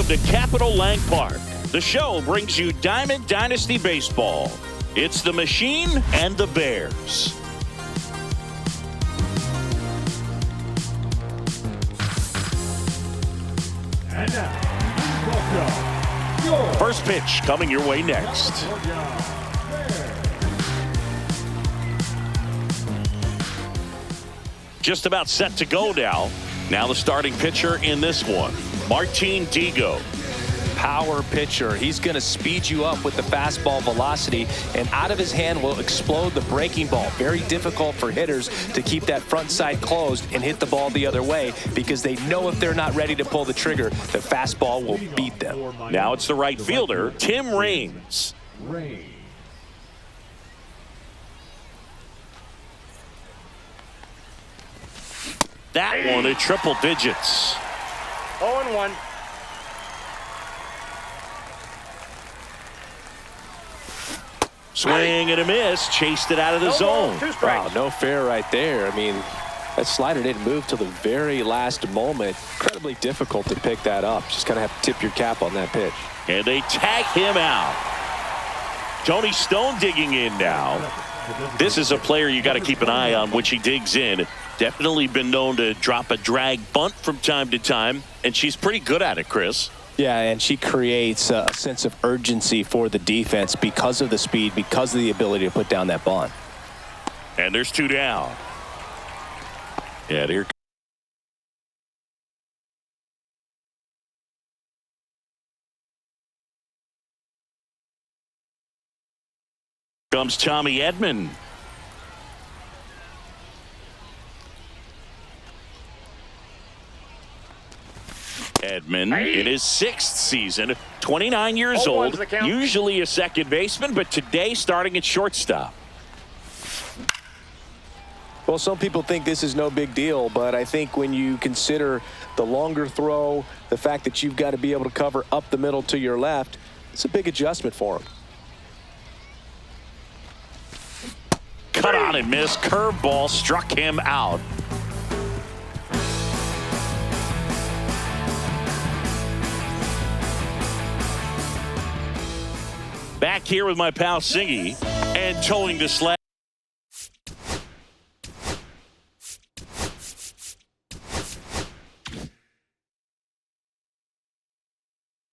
Welcome to Capitol Lang Park. The show brings you Diamond Dynasty Baseball. It's the Machine and the Bears. And now, welcome. First pitch coming your way next. Just about set to go now. Now the starting pitcher in this one, Martin Digo. Power pitcher. He's going to speed you up with the fastball velocity, and out of his hand will explode the breaking ball. Very difficult for hitters to keep that front side closed and hit the ball the other way, because they know if they're not ready to pull the trigger, the fastball will beat them. Now it's the right fielder, Tim Raines. That one at triple digits. 0-1. Swing and a miss, chased it out of the zone. Wow, no fair right there. I mean, that slider didn't move till the very last moment. Incredibly difficult to pick that up. Just kind of have to tip your cap on that pitch. And they tag him out. Tony Stone digging in now. This is a player you got to keep an eye on when she digs in. Definitely been known to drop a drag bunt from time to time, and she's pretty good at it, Chris. Yeah, and she creates a sense of urgency for the defense because of the speed, because of the ability to put down that bunt. And there's two down. Yeah, here comes Tommy Edman. Edman in his 6th season, 29 years old, usually a second baseman, but today starting at shortstop. Well, some people think this is no big deal, but I think when you consider the longer throw, the fact that you've got to be able to cover up the middle to your left, it's a big adjustment for him. Cut on and miss. Curveball struck him out. Back here with my pal Singy and towing the slab.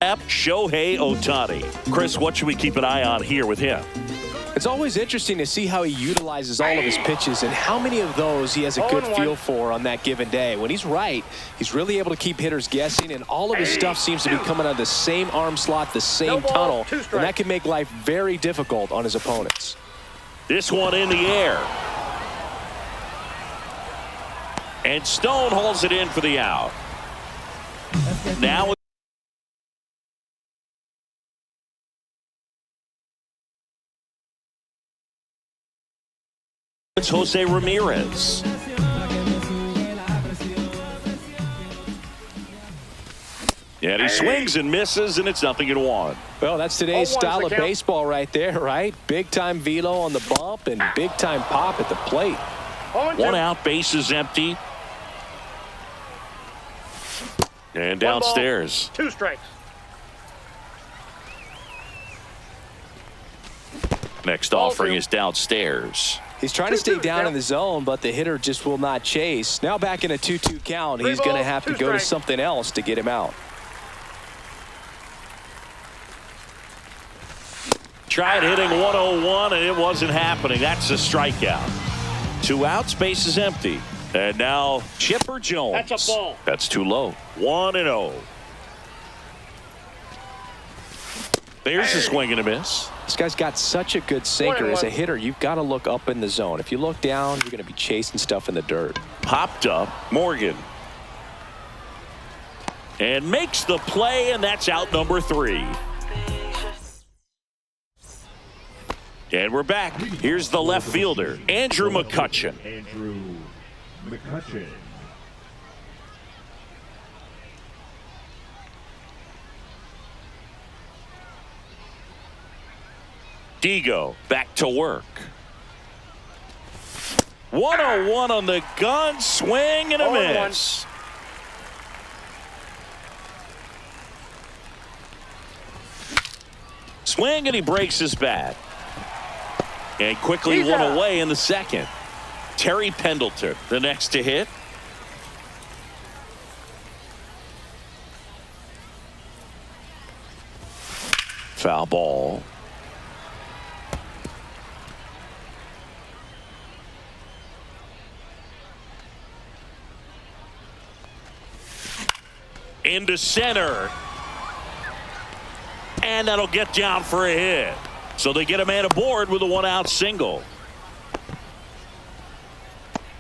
Shohei Ohtani. Chris, what should we keep an eye on here with him? It's always interesting to see how he utilizes all of his pitches and how many of those he has a good feel for on that given day. When he's right, he's really able to keep hitters guessing, and all of his stuff seems to be coming out of the same arm slot, the same tunnel, and that can make life very difficult on his opponents. This one in the air. And Stone holds it in for the out. Now it's Jose Ramirez. And he swings and misses, and it's 0-1. Well, that's today's style of baseball right there, right? Big-time velo on the bump and big-time pop at the plate. 1 out, base is empty. And downstairs. 2 strikes. Next offering is downstairs. He's trying to stay down in the zone, but the hitter just will not chase. Now back in a 2-2 count, he's going to have to go to something else to get him out. Tried hitting 101, and it wasn't happening. That's a strikeout. 2 outs, base is empty. And now Chipper Jones. That's a ball. That's too low. 1-0. There's a swing and a miss. This guy's got such a good sinker. As a hitter, you've got to look up in the zone. If you look down, you're going to be chasing stuff in the dirt. Popped up, Morgan. And makes the play, and that's out number 3. And we're back. Here's the left fielder, Andrew McCutchen. Digo back to work. 101 on the gun, swing and a miss. swing, and he breaks his bat. And quickly He's one out. away in the second. Terry Pendleton, the next to hit. Foul ball. Into center. And that'll get down for a hit. So they get a man aboard with a one-out single.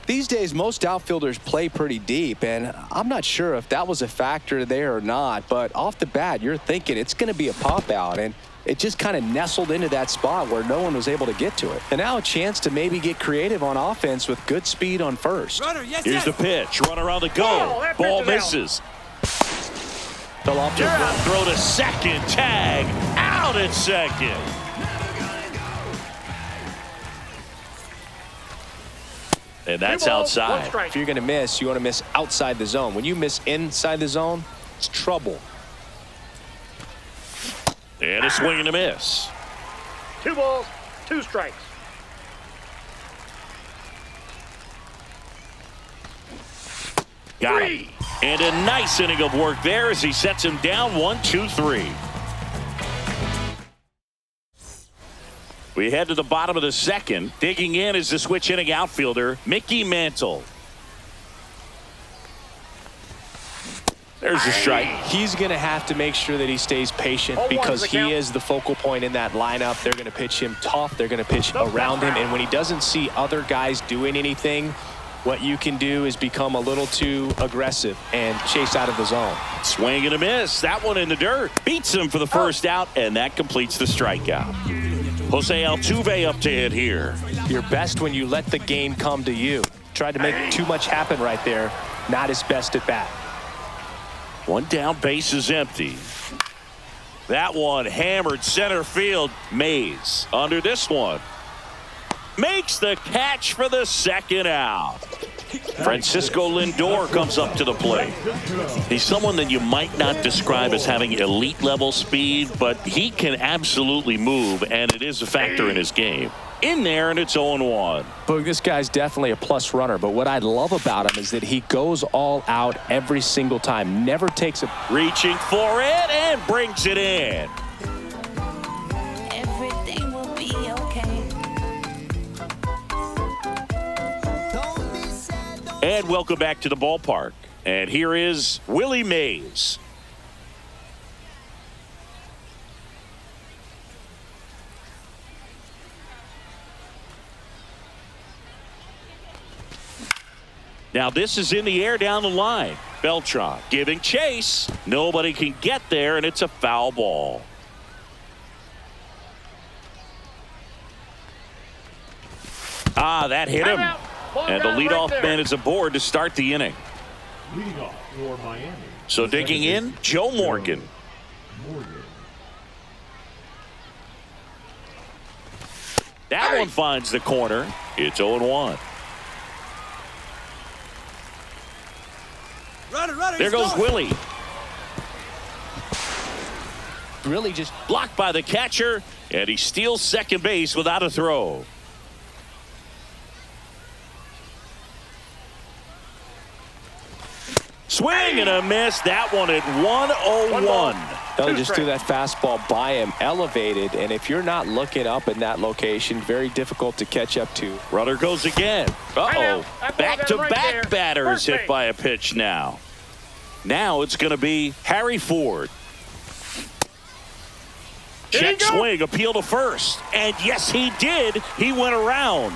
These days, most outfielders play pretty deep, and I'm not sure if that was a factor there or not, but off the bat, you're thinking it's going to be a pop-out, and it just kind of nestled into that spot where no one was able to get to it. And now a chance to maybe get creative on offense with good speed on first. Runner, yes, Here's the pitch. Runner on the go. Oh, that pitch Ball is out. misses. Fell off to the ground. Throw to second. Tag. Out at second. And that's 2 balls, 1 outside. strike. If you're going to miss, you want to miss outside the zone. When you miss inside the zone, it's trouble. And a swing and a miss. 2 balls, 2 strikes. Got him. And a nice inning of work there as he sets him down 1-2-3. We head to the bottom of the second. Digging in is the switch hitting outfielder, Mickey Mantle. There's a strike. He's going to have to make sure that he stays patient 0-1 because the he count. is the focal point in that lineup. They're going to pitch him tough. They're going to pitch around him. And when he doesn't see other guys doing anything, what you can do is become a little too aggressive and chase out of the zone. Swing and a miss. That one in the dirt. Beats him for the first out, and that completes the strikeout. Jose Altuve up to hit here. You're best when you let the game come to you. Tried to make too much happen right there. Not his best at bat. One down, base is empty. That one hammered center field. Mays under this one. Makes the catch for the second out. Francisco Lindor comes up to the plate. He's someone that you might not describe as having elite level speed, but he can absolutely move, and it is a factor in his game. In there, and it's 0-1. But this guy's definitely a plus runner, but what I love about him is that he goes all out every single time. Never takes a... Reaching for it and brings it in. Everything will be okay. And welcome back to the ballpark. And here is Willie Mays. Now this is in the air down the line. Beltran giving chase. Nobody can get there, and it's a foul ball. That hit him. And the leadoff man is aboard to start the inning. Leadoff for Miami. So digging in, Joe Morgan. That one finds the corner. It's 0-1. Runner, There goes Willie. Really just... Blocked by the catcher, and he steals second base without a throw. Swing and a miss. That one at 1-0-1. They'll just threw that fastball by him, elevated, and if you're not looking up in that location, very difficult to catch up to. Runner goes again. Uh-oh. Back-to-back batters hit by a pitch now. Now it's going to be Harry Ford. Check swing, appeal to first. And yes, he did. He went around.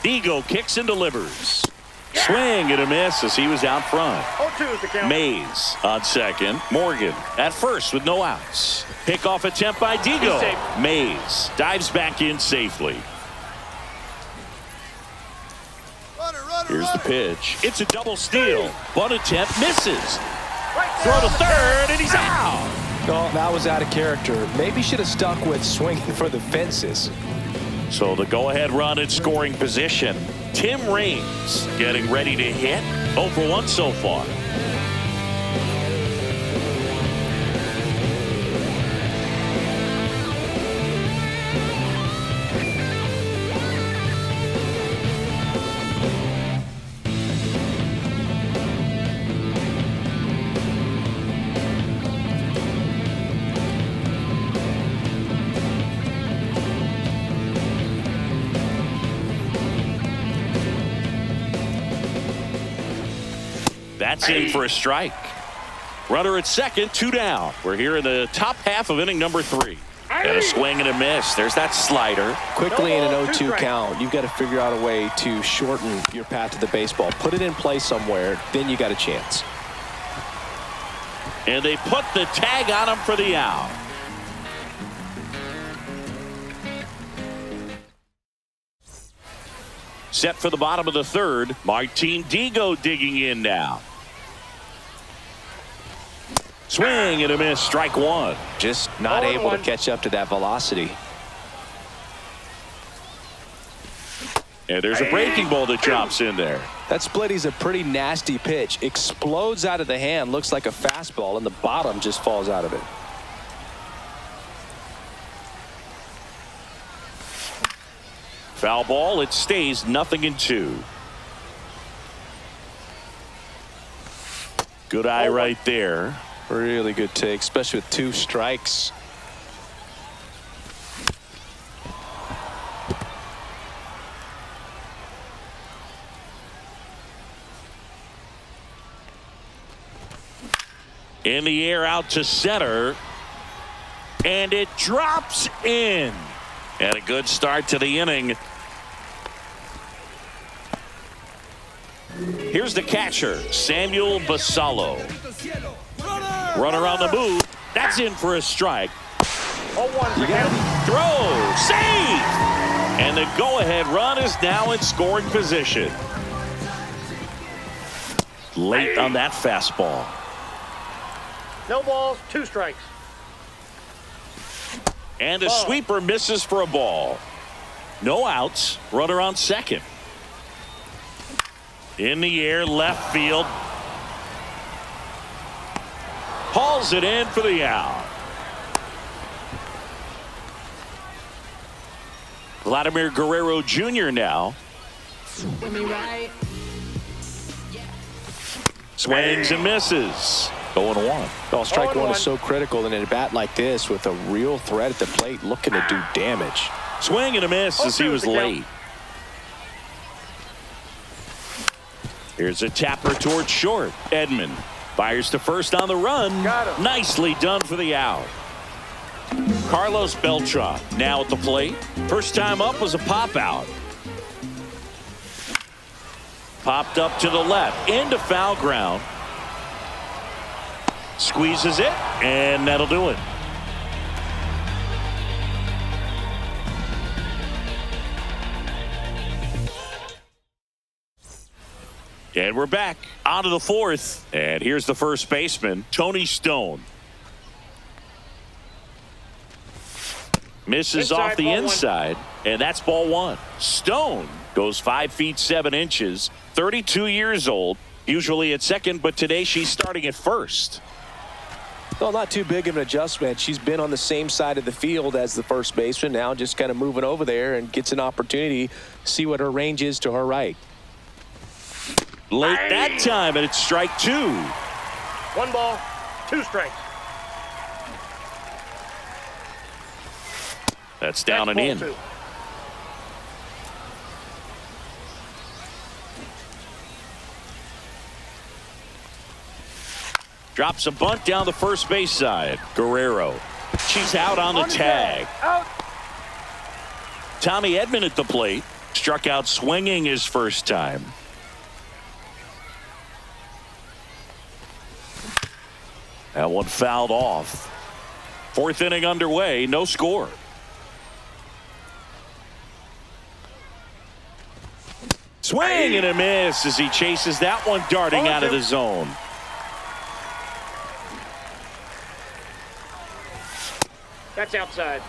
Digo kicks and delivers. Swing and a miss as he was out front. 0-2 is the count. Mays on second. Morgan at first with no outs. Pickoff attempt by Digo. Mays dives back in safely. Here's the pitch. It's a double steal. Bunt attempt misses. Throw to third, and he's out. Oh, that was out of character. Maybe should have stuck with swinging for the fences. So the go-ahead run in scoring position. Tim Raines getting ready to hit. 0 for 1 so far. That's in for a strike. Runner at second, 2 down. We're here in the top half of inning number 3. And a swing and a miss. There's that slider. Quickly in an 0-2 count, you've got to figure out a way to shorten your path to the baseball. Put it in play somewhere, then you got a chance. And they put the tag on him for the out. Set for the bottom of the third. Martin Digo digging in now. Swing and a miss, strike 1. Just not able to catch up to that velocity. And there's a breaking ball that drops in there. That splitty's a pretty nasty pitch. Explodes out of the hand, looks like a fastball, and the bottom just falls out of it. Foul ball, it stays 0-2. Good eye right there. Really good take, especially with 2 strikes. In the air out to center. And it drops in. And a good start to the inning. Here's the catcher, Samuel Basallo. Runner on the move. That's in for a strike. 0-1 Throw. Save. And the go-ahead run is now in scoring position. Late on that fastball. No balls, 2 strikes. And the sweeper misses for a ball. No outs. Runner on second. In the air, left field. Hauls it in for the out. Vladimir Guerrero Jr. now. Swings and misses. 0-1. Oh, strike 1 is so critical in a bat like this with a real threat at the plate looking to do damage. Swing and a miss as he was late. Here's a tapper towards short. Edman fires to first on the run. Nicely done for the out. Carlos Beltran now at the plate. First time up was a pop out. Popped up to the left into foul ground. Squeezes it, and that'll do it. And we're back onto the fourth. And here's the first baseman, Tony Stone. Misses off the inside, and that's ball 1. Stone goes 5 feet 7 inches, 32 years old, usually at second, but today she's starting at first. Well, not too big of an adjustment. She's been on the same side of the field as the first baseman, now just kind of moving over there and gets an opportunity to see what her range is to her right. Late that time, and it's strike 2. 1 ball, 2 strikes. That's down and in. 2. Drops a bunt down the first base side. Guerrero. She's out on the tag. Out. Tommy Edman at the plate. Struck out swinging his first time. That one fouled off. 4th inning underway. No score. Swing and a miss as he chases that one darting out of the zone. That's outside.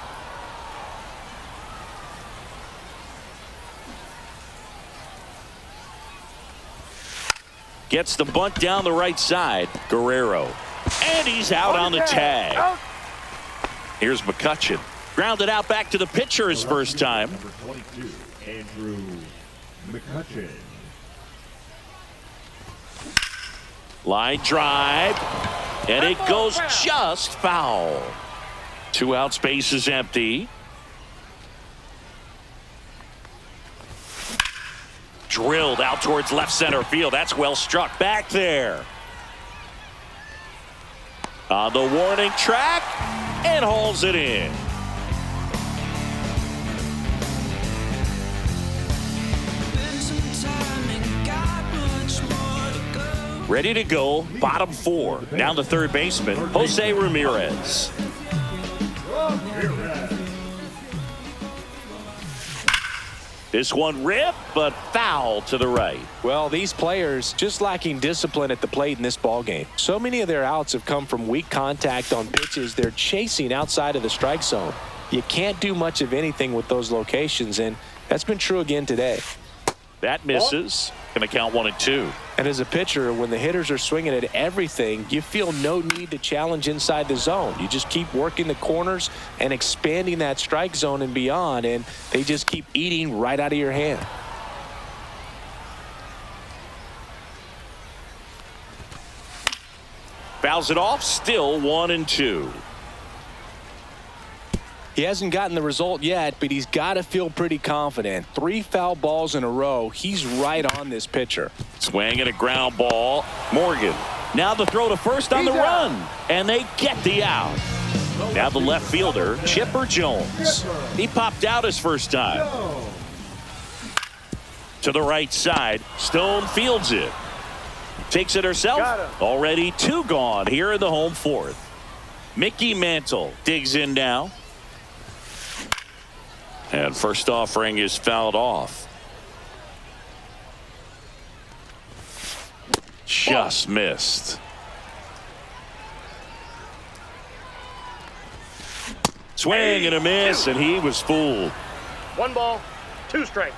Gets the bunt down the right side. Guerrero. And he's out on the tag. Out. Here's McCutcheon. Grounded out back to the pitcher his first time. Number 22, Andrew McCutcheon. Line drive. And it goes just foul. 2 outs, base is empty. Drilled out towards left center field. That's well struck. Back there. On the warning track. And hauls it in. Ready to go, bottom 4. Down to third baseman, Jose Ramirez. This one ripped, but foul to the right. Well, these players just lacking discipline at the plate in this ballgame. So many of their outs have come from weak contact on pitches they're chasing outside of the strike zone. You can't do much of anything with those locations, and that's been true again today. That misses. Going to count 1-2. And as a pitcher, when the hitters are swinging at everything, you feel no need to challenge inside the zone. You just keep working the corners and expanding that strike zone and beyond, and they just keep eating right out of your hand. Fouls it off, still 1-2. He hasn't gotten the result yet, but he's got to feel pretty confident. 3 foul balls in a row. He's right on this pitcher. Swing and a ground ball. Morgan. Now the throw to first on the run. And they get the out. Now the left fielder, Chipper Jones. He popped out his first time. To the right side. Stone fields it. Takes it herself. Already 2 gone here in the home 4th. Mickey Mantle digs in now. And first offering is fouled off. Just missed. Swing and a miss, and he was fooled. 1 ball, 2 strikes.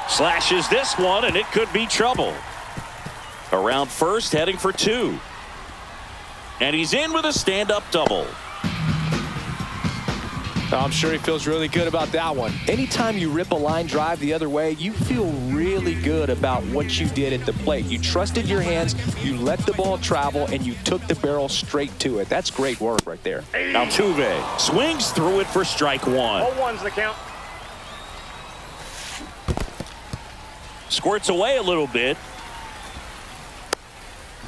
Slashes this one, and it could be trouble. Around first, heading for 2. And he's in with a stand-up double. I'm sure he feels really good about that one. Anytime you rip a line drive the other way, you feel really good about what you did at the plate. You trusted your hands, you let the ball travel, and you took the barrel straight to it. That's great work right there. Altuve swings through it for strike 1. 0-1's the count. Squirts away a little bit.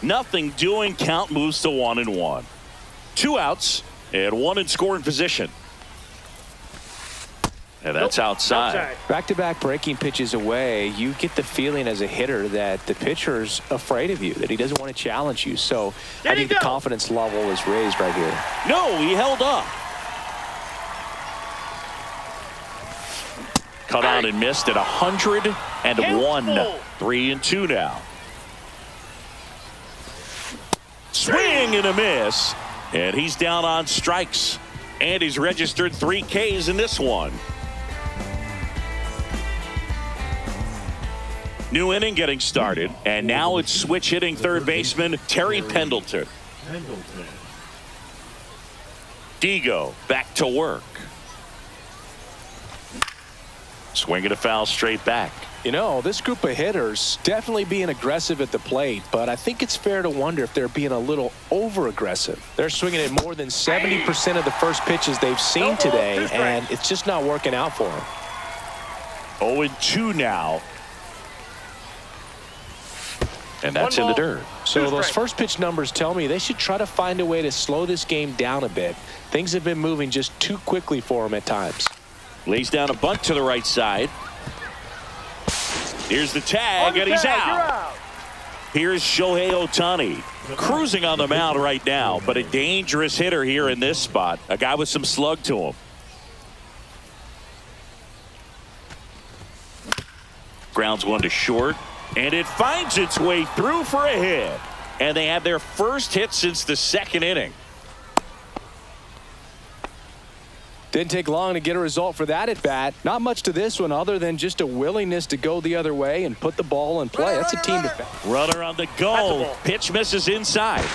Nothing doing. Count moves to 1-1. 2 outs and 1 in scoring position. And that's outside. Back-to-back breaking pitches away, you get the feeling as a hitter that the pitcher's afraid of you, that he doesn't want to challenge you. So I think the confidence level is raised right here. No, he held up. Cut on and missed at 101. 3-2 now. Swing and a miss. And he's down on strikes. And he's registered 3 Ks in this one. New inning getting started, and now it's switch hitting third baseman Terry Pendleton. Digo back to work. Swinging a foul straight back. You know, this group of hitters definitely being aggressive at the plate, but I think it's fair to wonder if they're being a little over-aggressive. They're swinging at more than 70% of the first pitches they've seen today, and it's just not working out for them. 0-2 now. And that's in the dirt. So those first pitch numbers tell me they should try to find a way to slow this game down a bit. Things have been moving just too quickly for them at times. Lays down a bunt to the right side. Here's the tag, and he's out. Here's Shohei Ohtani, cruising on the mound right now, but a dangerous hitter here in this spot. A guy with some slug to him. Grounds one to short, and it finds its way through for a hit. And they have their first hit since the second inning. Didn't take long to get a result for that at bat. Not much to this one other than just a willingness to go the other way and put the ball in play. That's a team defense. Runner on the go. Pitch misses inside.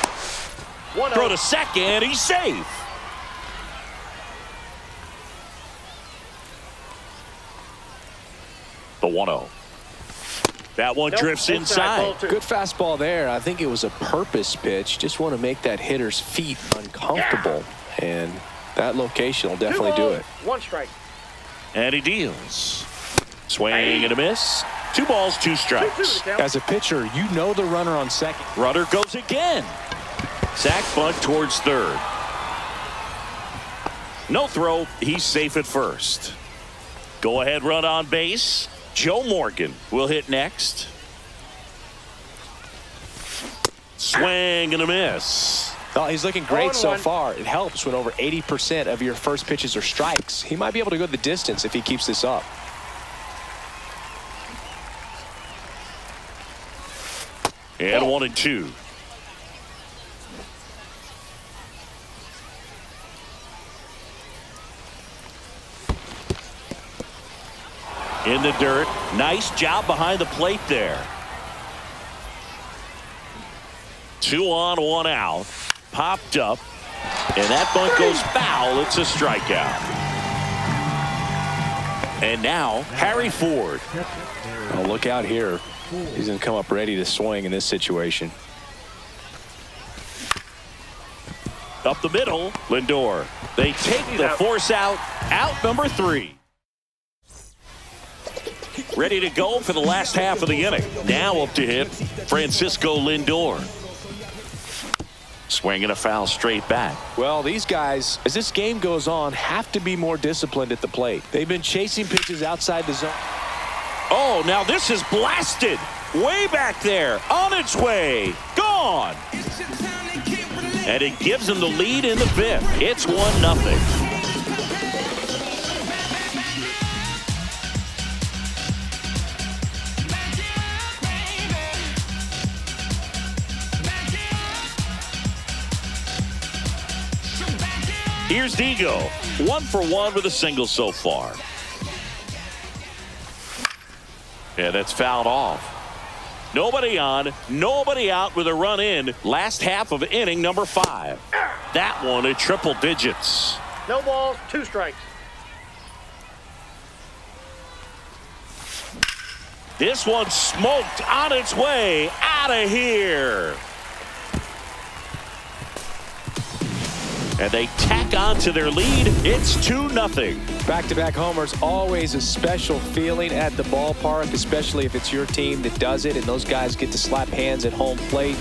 Throw to second. He's safe. The 1-0. That one drifts inside. Good fastball there. I think it was a purpose pitch. Just want to make that hitter's feet uncomfortable. And that location will definitely do it. 1 strike. And he deals. Swing and a miss. 2 balls, 2 strikes. 2-2 the count. As a pitcher, you know the runner on second. Runner goes again. Sack bunt towards third. No throw. He's safe at first. Go ahead run on base. Joe Morgan will hit next. Swing and a miss. Oh, he's looking great so 0-1. far. It helps when over 80% of your first pitches are strikes. He might be able to go the distance if he keeps this up. And 1-2. In the dirt. Nice job behind the plate there. 2 on, 1 out. Popped up. And that bunt goes foul. It's a strikeout. And now, Harry Ford. Oh, look out here. He's going to come up ready to swing in this situation. Up the middle, Lindor. They take the force out. Out number 3. Ready to go for the last half of the inning. Now up to hit Francisco Lindor. Swinging a foul straight back. Well, these guys, as this game goes on, have to be more disciplined at the plate. They've been chasing pitches outside the zone. Oh, now this is blasted. Way back there. On its way. Gone. And it gives them the lead in the 5th. It's 1-0. Here's Digo. 1 for 1 with a single so far. Yeah, that's fouled off. Nobody on, nobody out with a run in. Last half of inning number 5. That one at triple digits. No balls, 2 strikes. This one smoked on its way out of here. And they tack on to their lead. It's 2-0. Back-to-back homers, always a special feeling at the ballpark, especially if it's your team that does it and those guys get to slap hands at home plate.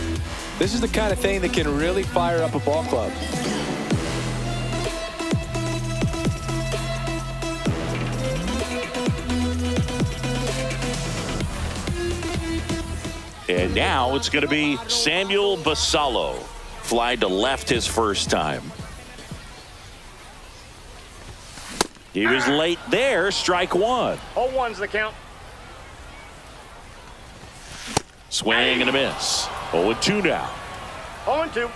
This is the kind of thing that can really fire up a ball club. And now it's going to be Samuel Basallo. Fly to left his first time. He was late there. Strike 1. 0-1's the count. Swing and a miss. 0-2 now. 0-2.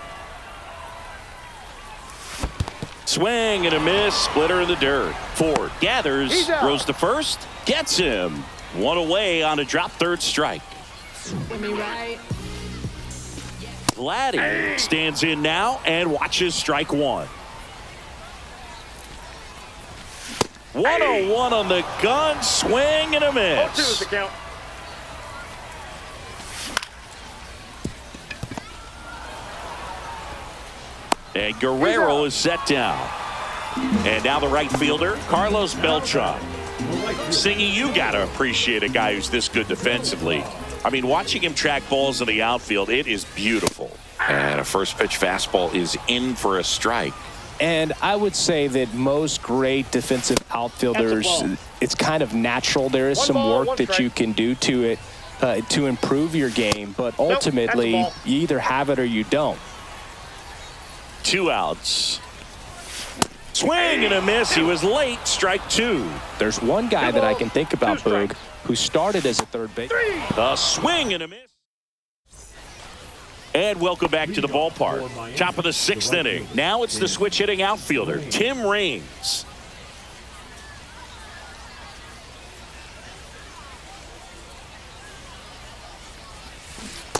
Swing and a miss. Splitter in the dirt. Ford gathers. He's out. Throws to first. Gets him. 1 away on a drop third strike. Get me right. Vladdy stands in now and watches strike 1. 1-0-1 on the gun. Swing and a 0-2 is miss. the count. And Guerrero is set down. And now the right fielder, Carlos Beltran. Singy, you got to appreciate a guy who's this good defensively. I mean, watching him track balls in the outfield, it is beautiful. And a first pitch fastball is in for a strike. And I would say that most great defensive outfielders, it's kind of natural. There is One some ball, work one that strike. you can do to it to improve your game. But ultimately, ball. you either have it or you don't. 2 outs. Swing and a miss. He was late. Strike 2. There's one guy that I can think about, 2 strikes. Boog, who started as a third base. 3. A swing and a miss. And welcome back to the ballpark. Top of the 6th inning. Now it's the switch hitting outfielder, Tim Raines.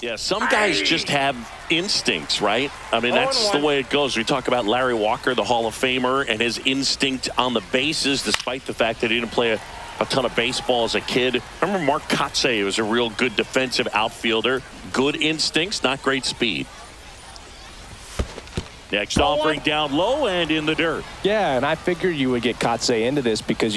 Yeah, some guys just have instincts, right? I mean, that's the way it goes. We talk about Larry Walker, the Hall of Famer, and his instinct on the bases, despite the fact that he didn't play a ton of baseball as a kid. Remember Mark Kotsay was a real good defensive outfielder. Good instincts, not great speed. Next offering down low and in the dirt. Yeah, and I figured you would get Kotsay into this because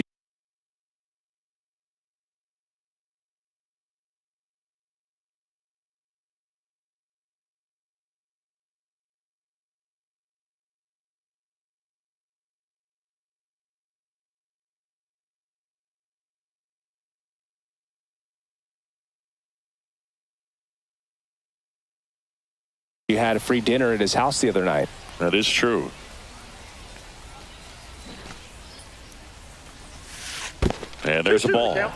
had a free dinner at his house the other night. That is true. And there's a ball.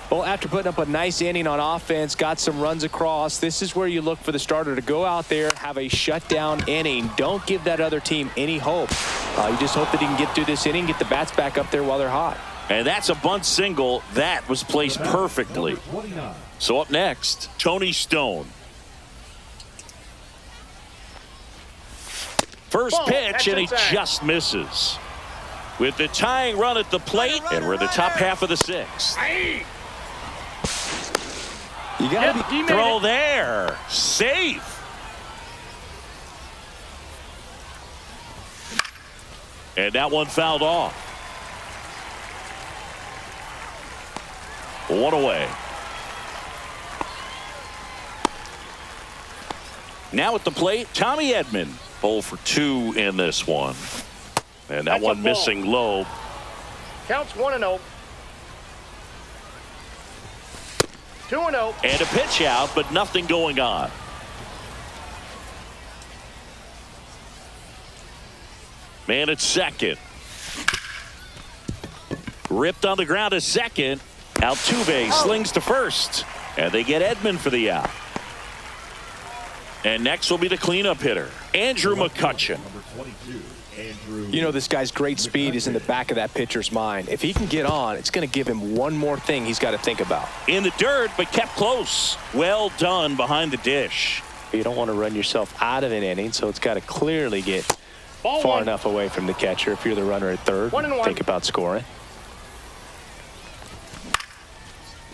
Well, after putting up a nice inning on offense, got some runs across, this is where you look for the starter to go out there, have a shutdown inning. Don't give that other team any hope. You just hope that he can get through this inning, get the bats back up there while they're hot. And that's a bunt single. That was placed perfectly. So up next, Tony Stone. First pitch, and he just misses. With the tying run at the plate, and we're in the top half of the sixth. You got to be throw there. Safe. And that one fouled off. One away. Now at the plate, Tommy Edman. 0 for 2 in this one. And that one missing low. Counts 1-0. 2-0. And a pitch out, but nothing going on. Man at second. Ripped on the ground at second. Altuve slings to first. And they get Edman for the out. And next will be the cleanup hitter, Andrew McCutchen. You know, this guy's great speed is in the back of that pitcher's mind. If he can get on, it's going to give him one more thing he's got to think about. In the dirt, but kept close. Well done behind the dish. You don't want to run yourself out of an inning, so it's got to clearly get far enough away from the catcher. If you're the runner at third, think about scoring.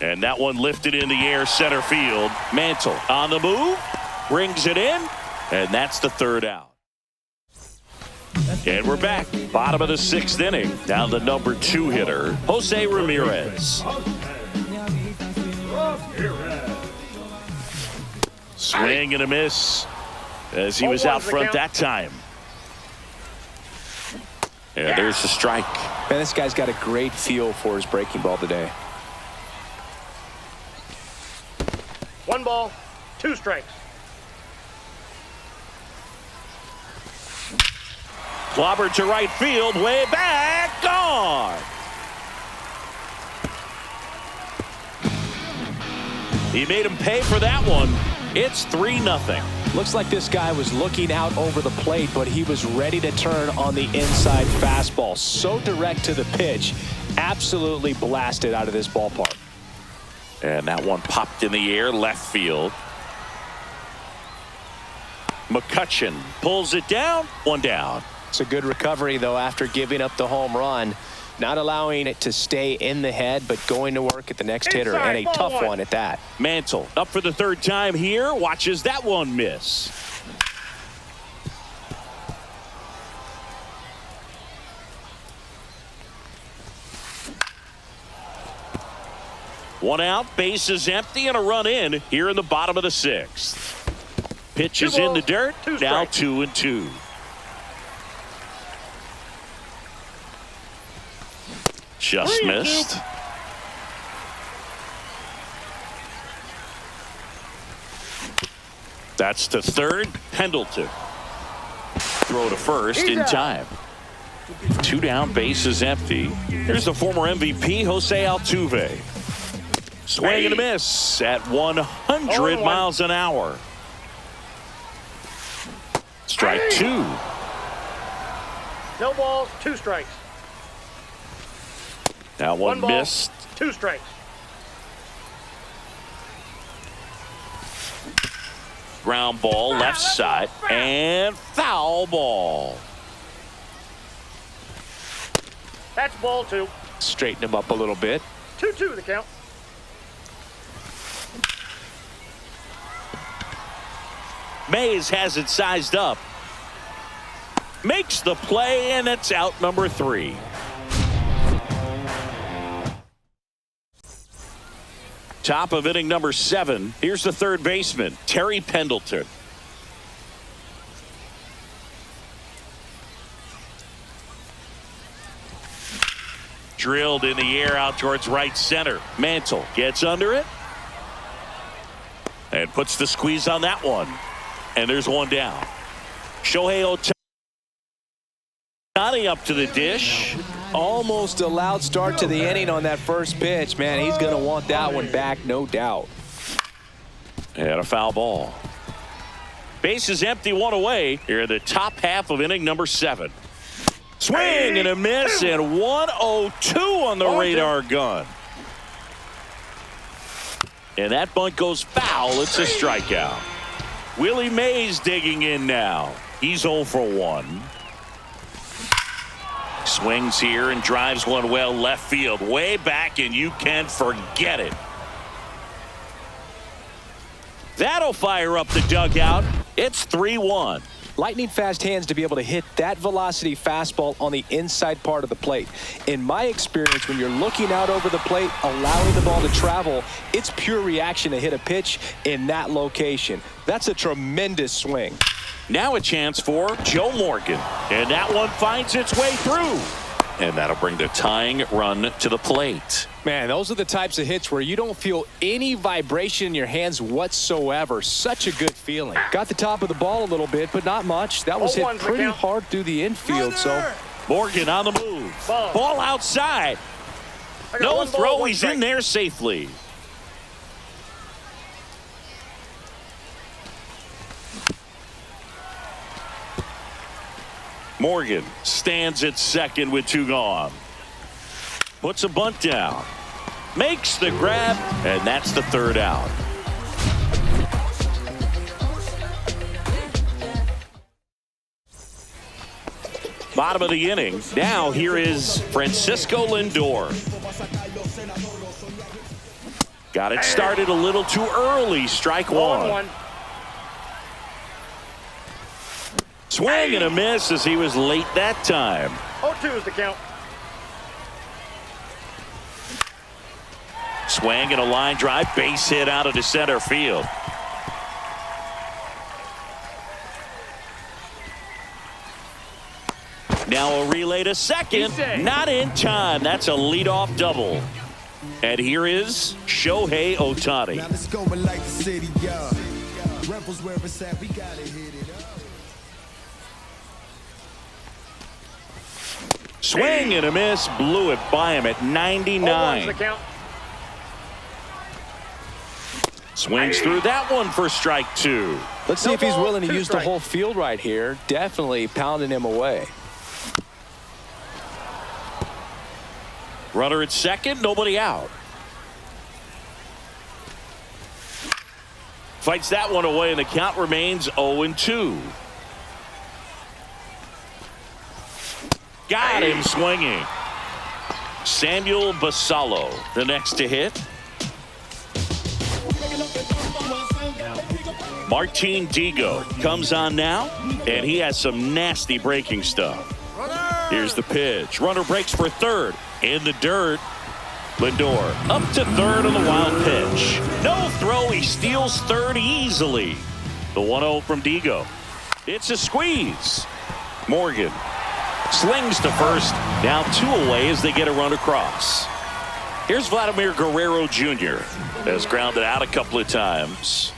And that one lifted in the air, center field. Mantle on the move, brings it in, and that's the third out. And we're back. Bottom of the sixth inning. Down the number 2 hitter, Jose Ramirez. Swing and a miss as he was out front that time. And there's the strike. Man, this guy's got a great feel for his breaking ball today. 1 ball, 2 strikes. Clobbered to right field, way back, gone. He made him pay for that one. It's 3-0. Looks like this guy was looking out over the plate, but he was ready to turn on the inside fastball. So direct to the pitch, absolutely blasted out of this ballpark. And that one popped in the air, left field. McCutchen pulls it down, 1 down. It's a good recovery, though, after giving up the home run. Not allowing it to stay in the head, but going to work at the next hitter, and a tough one at that. Mantle up for the 3rd time here. Watches that one miss. One out, base is empty, and a run in here in the bottom of the 6th. Pitch is in the dirt. Now 2-2. Just missed. That's to third. Pendleton. Throw to first in time. 2 down, base is empty. Here's the former MVP, Jose Altuve. Swing and a miss at 100 miles an hour. Strike 2. No balls, 2 strikes. That one ball, missed. 2 strikes. Ground ball, left side, and foul ball. That's ball 2. Straighten him up a little bit. 2-2 the count. Mays has it sized up. Makes the play, and it's out number 3. Top of inning number 7. Here's the third baseman, Terry Pendleton. Drilled in the air out towards right center. Mantle gets under it and puts the squeeze on that one. And there's one down. Shohei Ohtani up to the dish. Almost a loud start to the inning on that first pitch. Man, he's going to want that one back, no doubt. And a foul ball. Base is empty, one away. Here in the top half of inning number 7. Swing and a miss, and 102 on the radar gun. And that bunt goes foul. It's a strikeout. Willie Mays digging in now. He's 0 for 1. Swings here and drives one well left field. Way back, and you can forget it. That'll fire up the dugout. It's 3-1. Lightning fast hands to be able to hit that velocity fastball on the inside part of the plate. In my experience, when you're looking out over the plate, allowing the ball to travel, it's pure reaction to hit a pitch in that location. That's a tremendous swing. Now a chance for Joe Morgan. And that one finds its way through. And that'll bring the tying run to the plate. Man, those are the types of hits where you don't feel any vibration in your hands whatsoever. Such a good feeling. Got the top of the ball a little bit, but not much. That was hit pretty hard through the infield. So Morgan on the move. Ball outside. No throw. He's in there safely. Morgan stands at second with 2 gone. Puts a bunt down. Makes the grab, and that's the 3rd out. Bottom of the inning. Now here is Francisco Lindor. Got it started a little too early. Strike 1. Swing and a miss as he was late that time. 0-2 is the count. Swing and a line drive, base hit out of the center field. Now a relay to second, not in time. That's a leadoff double. And here is Shohei Ohtani. Now let's go like the city, yeah. Rebels where it's at, we gotta hit it up. Swing and a miss, blew it by him at 99. The count. Swings through that one for strike 2. Let's see if he's willing to use the whole field right here. Definitely pounding him away. Runner at second, nobody out. Fights that one away, and the count remains 0-2. Got him swinging. Samuel Basallo, the next to hit. Martin Digo comes on now, and he has some nasty breaking stuff. Here's the pitch. Runner breaks for third. In the dirt. Lindor up to third on the wild pitch. No throw. He steals third easily. The 1-0 from Digo. It's a squeeze. Morgan slings to first. Now 2 away as they get a run across. Here's Vladimir Guerrero Jr. has grounded out a couple of times.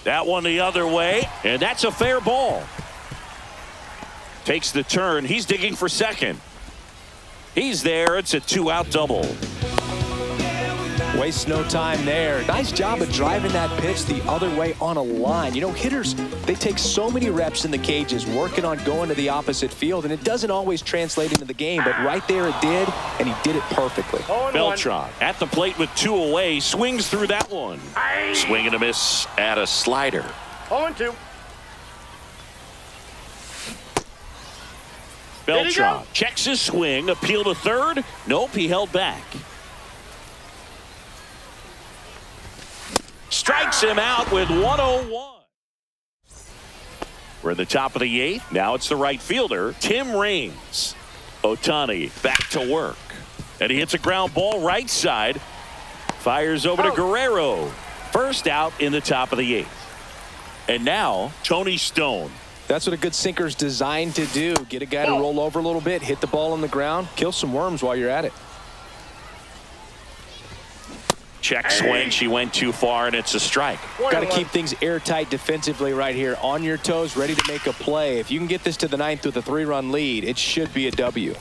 That one the other way, and that's a fair ball. Takes the turn. He's digging for second. He's there. It's a 2-out double. Waste no time there. Nice job of driving that pitch the other way on a line. You know, hitters, they take so many reps in the cages working on going to the opposite field, and it doesn't always translate into the game, but right there it did, and he did it perfectly. Beltran at the plate with 2 away, swings through that one. Swing and a miss at a slider. 0-2. Beltran checks his swing, appeal to third. Nope, he held back. Strikes him out with 101. We're at the top of the 8th. Now it's the right fielder, Tim Raines. Ohtani back to work. And he hits a ground ball right side. Fires over to Guerrero. First out in the top of the 8th. And now Tony Stone. That's what a good sinker's designed to do. Get a guy to roll over a little bit, hit the ball on the ground, kill some worms while you're at it. Check swing. She went too far, and it's a strike. Got to keep things airtight defensively right here. On your toes, ready to make a play. If you can get this to the ninth with a 3-run lead, it should be a W.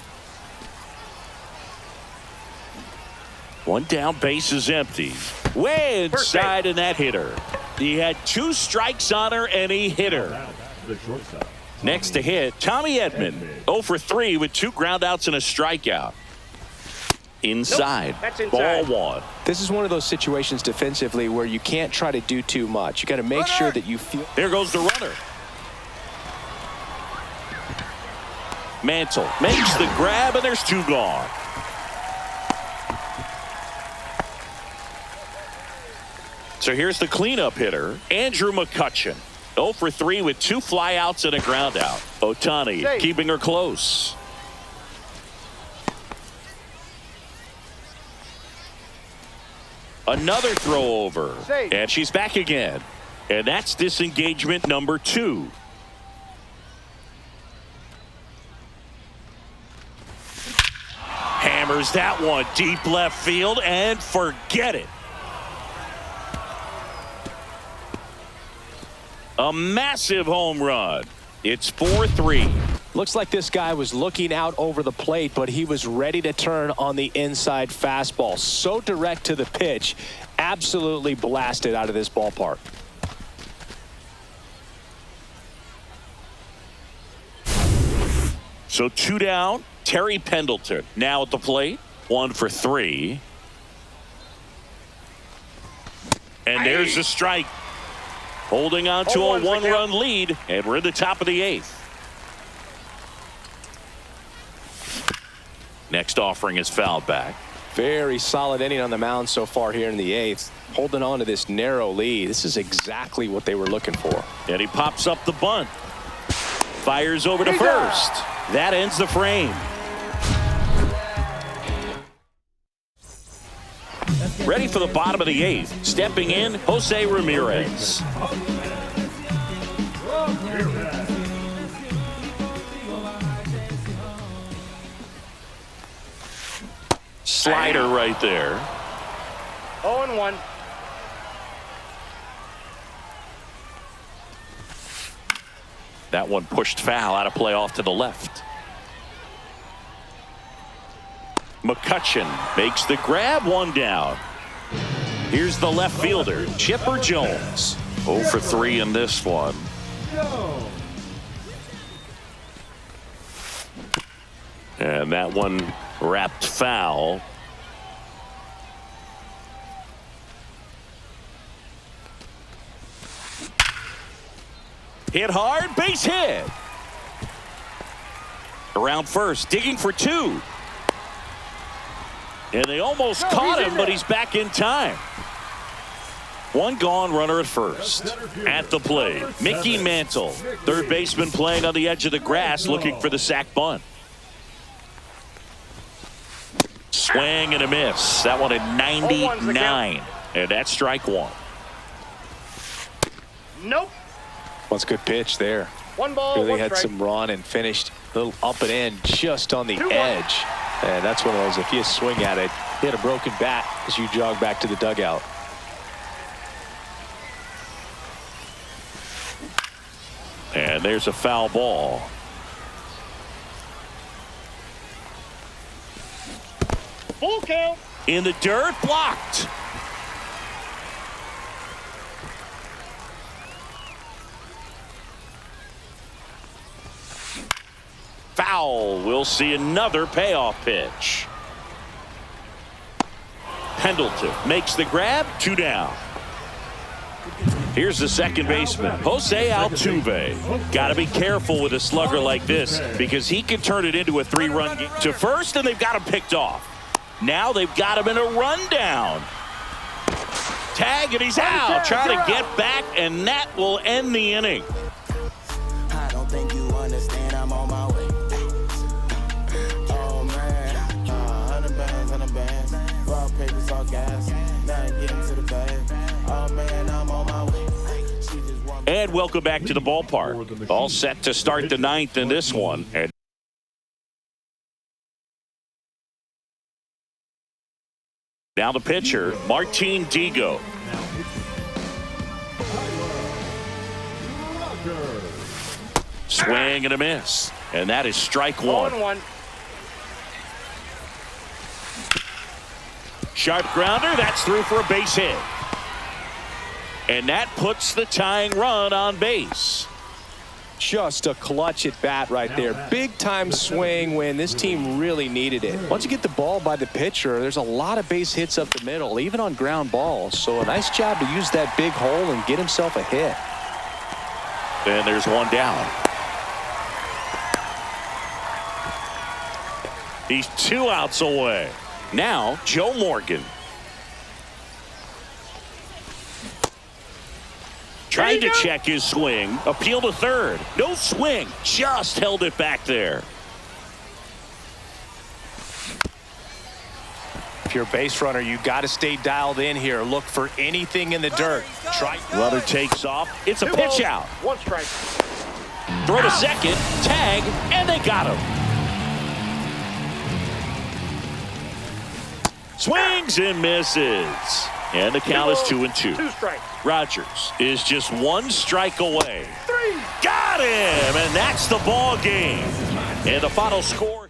One down, base is empty. Way inside, and that hit her. He had 2 strikes on her, and he hit her. The shortstop. Next to hit, Tommy Edman. 0 for 3 with 2 groundouts and a strikeout. Inside. Nope, that's inside. Ball 1. This is one of those situations defensively where you can't try to do too much. You got to make sure that you feel. There goes the runner. Mantle makes the grab, and there's 2 gone. So here's the cleanup hitter, Andrew McCutchen. 0 for 3 with 2 flyouts and a groundout. Ohtani keeping her close. Another throw over. And she's back again. And that's disengagement number 2. Hammers that one deep left field and forget it. A massive home run. It's 4-3. Looks like this guy was looking out over the plate, but he was ready to turn on the inside fastball. So direct to the pitch. Absolutely blasted out of this ballpark. So 2 down. Terry Pendleton now at the plate. 1 for 3. And there's the strike. Holding on to a 1-run lead, and we're in the top of the 8th. Next offering is fouled back. Very solid inning on the mound so far here in the 8th. Holding on to this narrow lead. This is exactly what they were looking for. And he pops up the bunt. Fires over to first. That ends the frame. Ready for the bottom of the 8th. Stepping in, Jose Ramirez. Slider right there. 0-1. That one pushed foul, out of play off to the left. McCutchen makes the grab, 1 down. Here's the left fielder, Chipper Jones. 0 for 3 in this one. And that one wrapped foul. Hit hard, base hit. Around first, digging for 2. And they almost caught him, but he's back in time. 1 gone, runner at first. At the plate, Mickey Mantle, third baseman playing on the edge of the grass, looking for the sac bunt. Swing and a miss. That one at 99. And that's strike 1. Nope. What's a good pitch there. 1 ball, really 1 had strike. some run and finished a little up and in just on the edge. And that's one of those, if you swing at it, hit a broken bat as you jog back to the dugout. And there's a foul ball. Full count. In the dirt, blocked. Foul. We'll see another payoff pitch. Pendleton makes the grab, 2 down. Here's the second baseman, Jose Altuve. Got to be careful with a slugger like this because he can turn it into a 3-run game. To first, and they've got him picked off. Now they've got him in a rundown. Tag, and he's out. Trying to get back, and that will end the inning. I don't think you understand, I'm on my way. Oh man, 100 bands, raw papers, all gas. Now I'm getting to the bag. Oh man, I'm on my way. And welcome back to the ballpark. All set to start the 9th in this one. And Now the pitcher, Martin Digo. Swing and a miss. And that is strike one. 0-1. Sharp grounder. That's through for a base hit. And that puts the tying run on base. Just a clutch at bat right there. Big time swing when this team really needed it. Once you get the ball by the pitcher, there's a lot of base hits up the middle, even on ground balls. So a nice job to use that big hole and get himself a hit. And there's one down. He's 2 outs away. Now Joe Morgan. Tried to check his swing. Appeal to third. No swing. Just held it back there. If you're a base runner, you got to stay dialed in here. Look for anything in the dirt. Runner takes off. It's a pitch out. 1 strike. Throw to second. Tag. And they got him. Swings and misses. And the count is 2-2. 2 strikes. Rogers is just 1 strike away. Got him, and that's the ball game. And the final score.